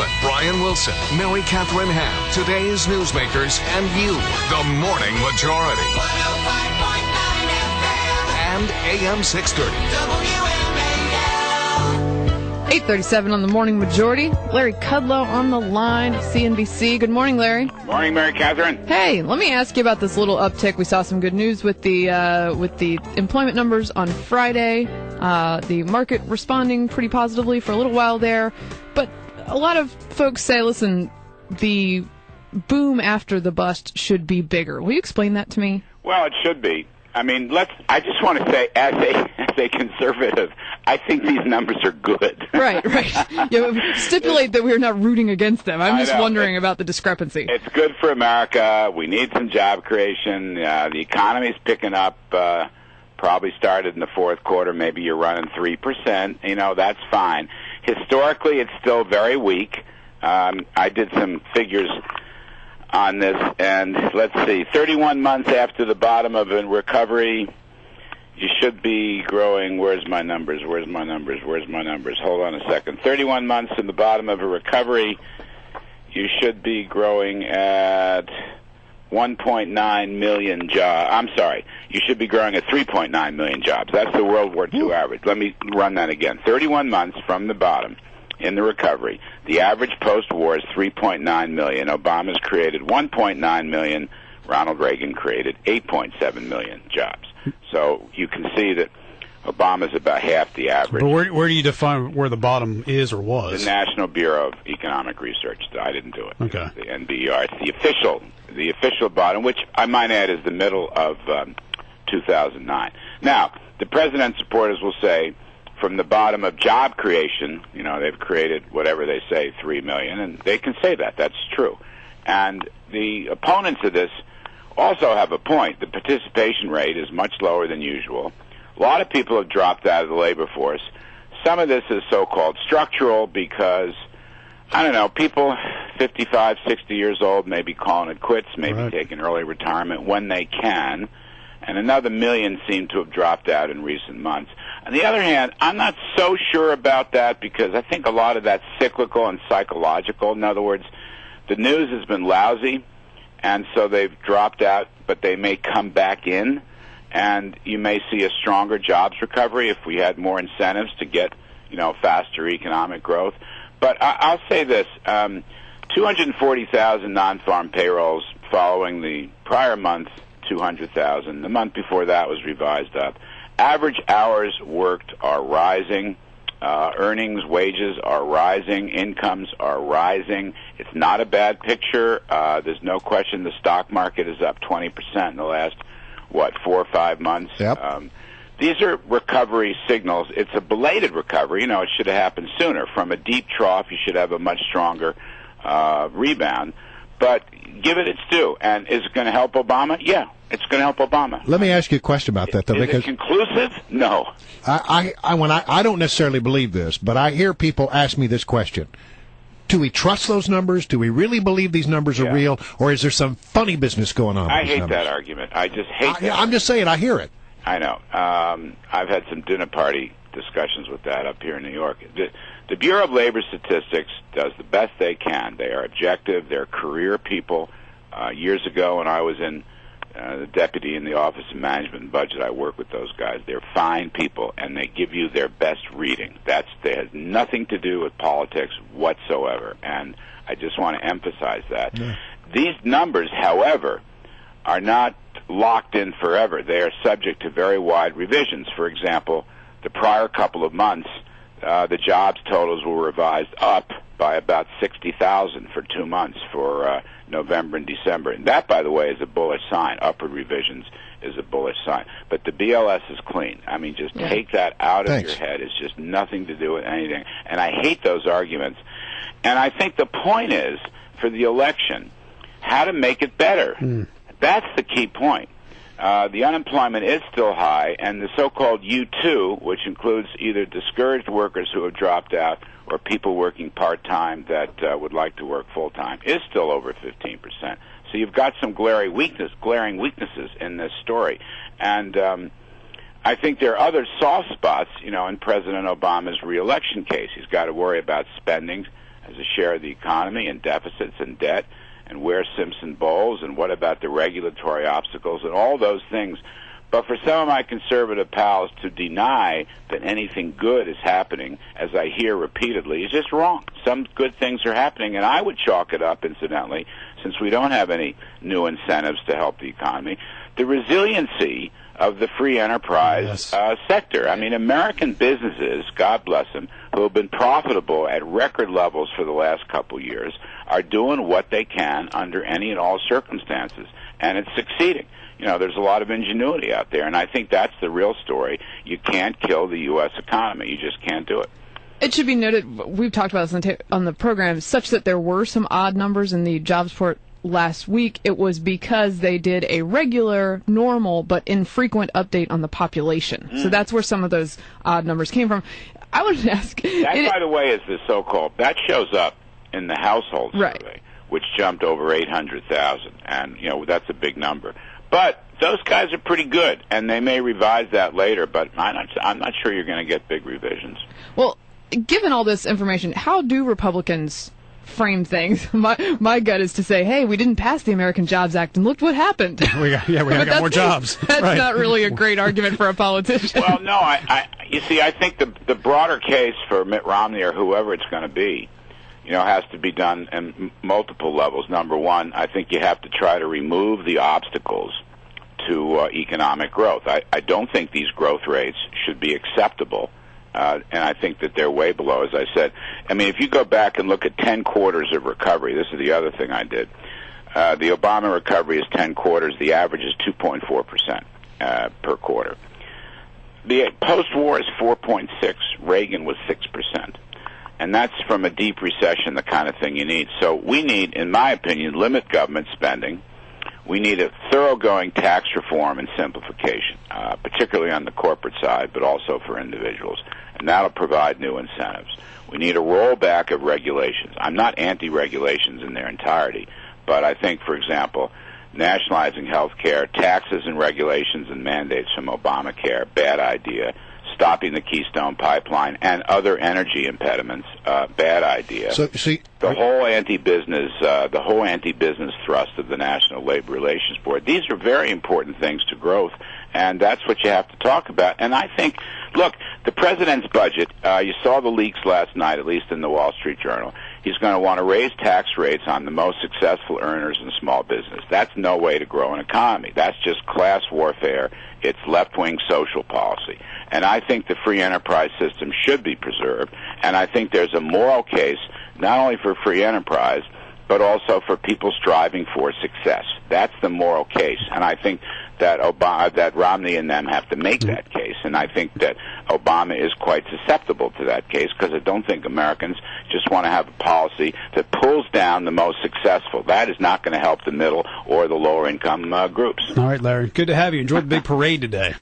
Freeman, Brian Wilson, Mary Catherine Ham, today's newsmakers, and you, the Morning Majority. 105.9 FM and AM 630. WMAL. 8:37 on the Morning Majority. Larry Kudlow on the line, CNBC. Good morning, Larry. Morning, Mary Catherine. Hey, let me ask you about this little uptick. We saw some good news with the employment numbers on Friday. The market responding pretty positively for a little while there. But a lot of folks say, listen, the boom after the bust should be bigger. Will you explain that to me? Well, it should be. I mean, I just want to say, as a conservative, I think these numbers are good. Right. Stipulate that we're not rooting against them. I'm just wondering about the discrepancy. It's good for America. We need some job creation. The economy's picking up. Probably started in the fourth quarter. Maybe you're running 3%. That's fine. Historically, it's still very weak. I did some figures on this, and let's see, 31 months after the bottom of a recovery, you should be growing. Where's my numbers? Hold on a second. 31 months in the bottom of a recovery, you should be growing at 1.9 million jobs. I'm sorry, you should be growing at 3.9 million jobs. That's the World War II average. Let me run that again. 31 months from the bottom in the recovery. The average post-war is 3.9 million. Obama's created 1.9 million. Ronald Reagan created 8.7 million jobs. So you can see that Obama's about half the average. But where do you define where the bottom is or was? The National Bureau of Economic Research. I didn't do it. Okay. The NBER. It's the official bottom, which I might add is the middle of 2009. Now, the president's supporters will say, from the bottom of job creation, they've created whatever they say, 3 million, and they can say that. That's true. And the opponents of this also have a point. The participation rate is much lower than usual. A lot of people have dropped out of the labor force. Some of this is so-called structural because, people 55, 60 years old may be calling it quits, maybe taking early retirement when they can, and another million seem to have dropped out in recent months. On the other hand, I'm not so sure about that because I think a lot of that's cyclical and psychological. In other words, the news has been lousy, and so they've dropped out, but they may come back in, and you may see a stronger jobs recovery if we had more incentives to get, faster economic growth. But I'll say this, 240,000 non-farm payrolls following the prior month, 200,000. The month before that was revised up. Average hours worked are rising. Earnings, wages are rising. Incomes are rising. It's not a bad picture. There's no question the stock market is up 20% in the last, 4 or 5 months. Yep. These are recovery signals. It's a belated recovery. It should have happened sooner. From a deep trough, you should have a much stronger rebound. But give it its due. And is it going to help Obama? Yeah, it's going to help Obama. Let me ask you a question about that, though. Is it conclusive? No. I don't necessarily believe this, but I hear people ask me this question. Do we trust those numbers? Do we really believe these numbers are real? Or is there some funny business going on? I hate that argument. I just hate that. I'm just saying, I hear it. I know. I've had some dinner party discussions with that up here in New York. The Bureau of Labor Statistics does the best they can. They are objective. They're career people. Years ago when I was in the deputy in the Office of Management and Budget, I worked with those guys. They're fine people, and they give you their best reading. That has nothing to do with politics whatsoever, and I just want to emphasize that. Yeah. These numbers, however, are not locked in forever. They are subject to very wide revisions. For example, the prior couple of months, the jobs totals were revised up by about 60,000 for 2 months for November and December. And that, by the way, is a bullish sign. Upward revisions is a bullish sign. But the BLS is clean. I mean, just take that out of your head. It's just nothing to do with anything. And I hate those arguments. And I think the point is, for the election, how to make it better. That's the key point. The unemployment is still high, and the so-called U2, which includes either discouraged workers who have dropped out or people working part-time that would like to work full-time, is still over 15%. So you've got some glaring weaknesses in this story. And I think there are other soft spots, in President Obama's reelection case. He's got to worry about spending, as a share of the economy and deficits and debt, and where's Simpson Bowles, and what about the regulatory obstacles and all those things. But for some of my conservative pals to deny that anything good is happening, as I hear repeatedly, is just wrong. Some good things are happening, and I would chalk it up, incidentally, since we don't have any new incentives to help the economy, the resiliency of the free enterprise sector. I mean, American businesses, God bless them, who have been profitable at record levels for the last couple of years, are doing what they can under any and all circumstances, and it's succeeding. You know, there's a lot of ingenuity out there, and I think that's the real story. You can't kill the U.S. economy. You just can't do it. It should be noted, we've talked about this on the program, such that there were some odd numbers in the jobs report last week. It was because they did a regular, normal, but infrequent update on the population. So that's where some of those odd numbers came from. I wanted to ask... That, by the way, is the so-called... That shows up in the household survey, which jumped over 800,000, and, you know, that's a big number. But those guys are pretty good, and they may revise that later, but I'm not sure you're going to get big revisions. Well, given all this information, how do Republicans frame things? My gut is to say, hey, we didn't pass the American Jobs Act, and look what happened. we got more jobs. That's not really a great argument for a politician. Well, no, you see, I think the broader case for Mitt Romney or whoever it's going to be, you know, has to be done in multiple levels. Number one, I think you have to try to remove the obstacles to economic growth. I don't think these growth rates should be acceptable, and I think that they're way below, as I said. I mean, if you go back and look at 10 quarters of recovery, this is the other thing I did. The Obama recovery is 10 quarters. The average is 2.4% per quarter. The post-war is 4.6. Reagan was 6%. And that's from a deep recession, the kind of thing you need. So we need, in my opinion, limit government spending. We need a thoroughgoing tax reform and simplification, particularly on the corporate side, but also for individuals. And that'll provide new incentives. We need a rollback of regulations. I'm not anti-regulations in their entirety, but I think, for example, nationalizing health care, taxes and regulations and mandates from Obamacare, bad idea. Stopping the Keystone Pipeline and other energy impediments, bad idea. So, see, the whole anti-business thrust of the National Labor Relations Board. These are very important things to growth, and that's what you have to talk about. And I think, look, the president's budget. You saw the leaks last night, at least in the Wall Street Journal. He's going to want to raise tax rates on the most successful earners in small business. That's no way to grow an economy. That's just class warfare. It's left-wing social policy. And I think the free enterprise system should be preserved. And I think there's a moral case, not only for free enterprise, but also for people striving for success. That's the moral case. And I think that that Romney and them have to make that case. And I think that Obama is quite susceptible to that case, because I don't think Americans just want to have a policy that pulls down the most successful. That is not going to help the middle or the lower income groups. All right, Larry. Good to have you. Enjoy the big parade today.